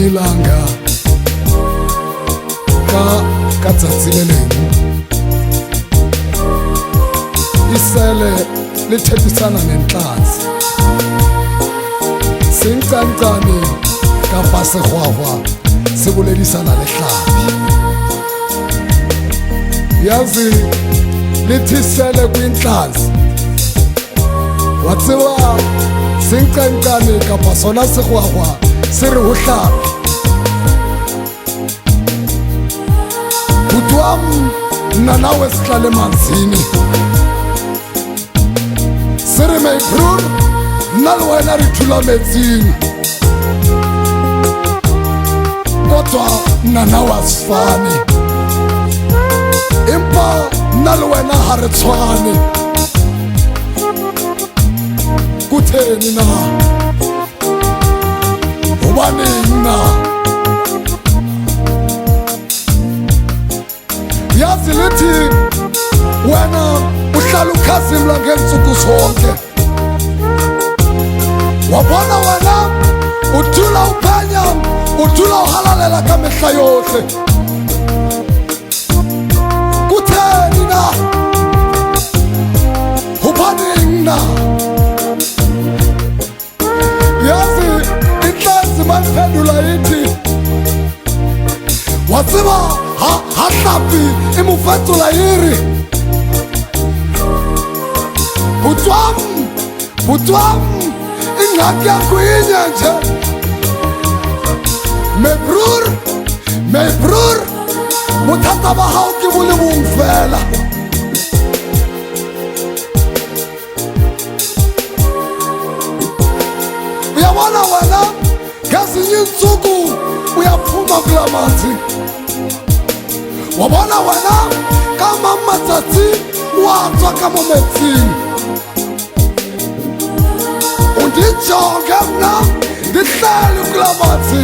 ilanga ka tsatsi le leng isele le thepisana nenhlanzi sengcancane kapa segwagwa se boledisana le hlapi yazi le thisele kwinhlanzi wa tseba sengcancane kapa sona segwagwa se re ho hlapi butwam nna nawe sihlale manzini se re my broer nna le wena re thula metsing kodwa nna nawe asifane empa nna le wena ha re tshwane kutheni na hobaneng na yazi lithi wena uhlala ukhazimla ngeentsuku zonke wabona wena uthula uphenya uthula uhalalela kamehla yohle kutheni na hobaneng na yazi inhlanzi maniphendula ithi watseba ha hlapi imufetola yiri butwam ingxaki yakho inye nje my broer bothata ba hao ke bo le bong fela uyabona wena ngezinye iintsuku uyaphuma kula manzi wabona wena ka matsatsi wa tswa ka mo metsing undijonge mna ndihleli kula manzi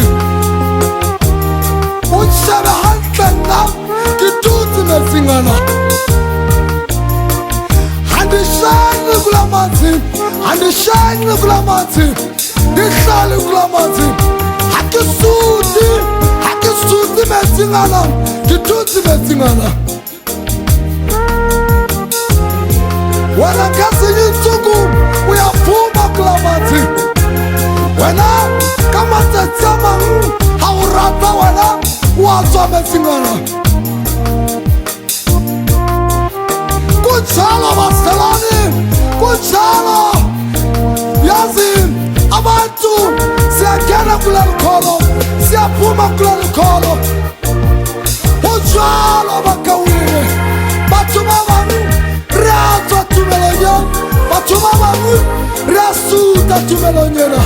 unshebe hantle nna ke dutse metsingana handishayini kula manzi ndihleli kula manzi ha ke suti metsingana ke dutse metsingana wena ngezinye iintsuku uyaphuma kula manzi wena ka matsatsi a mang ha o rata wena wa tswa metsingana kunjalo baselani kunjalo yazi abantu siyangena kula likholo siyaphuma kula likholo kunjalo bakawile batho ba bang re a tswa tumelong ena batho ba bang re a suta tumelong ena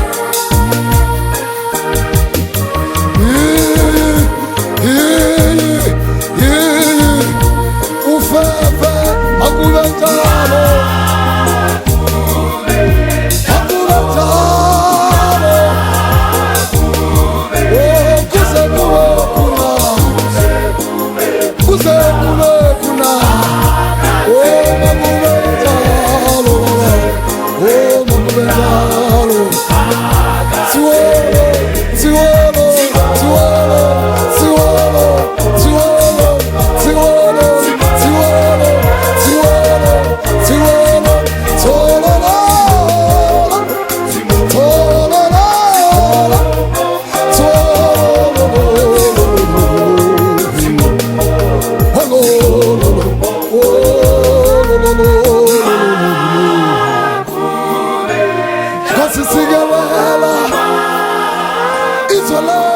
ufefe makube njalo It's a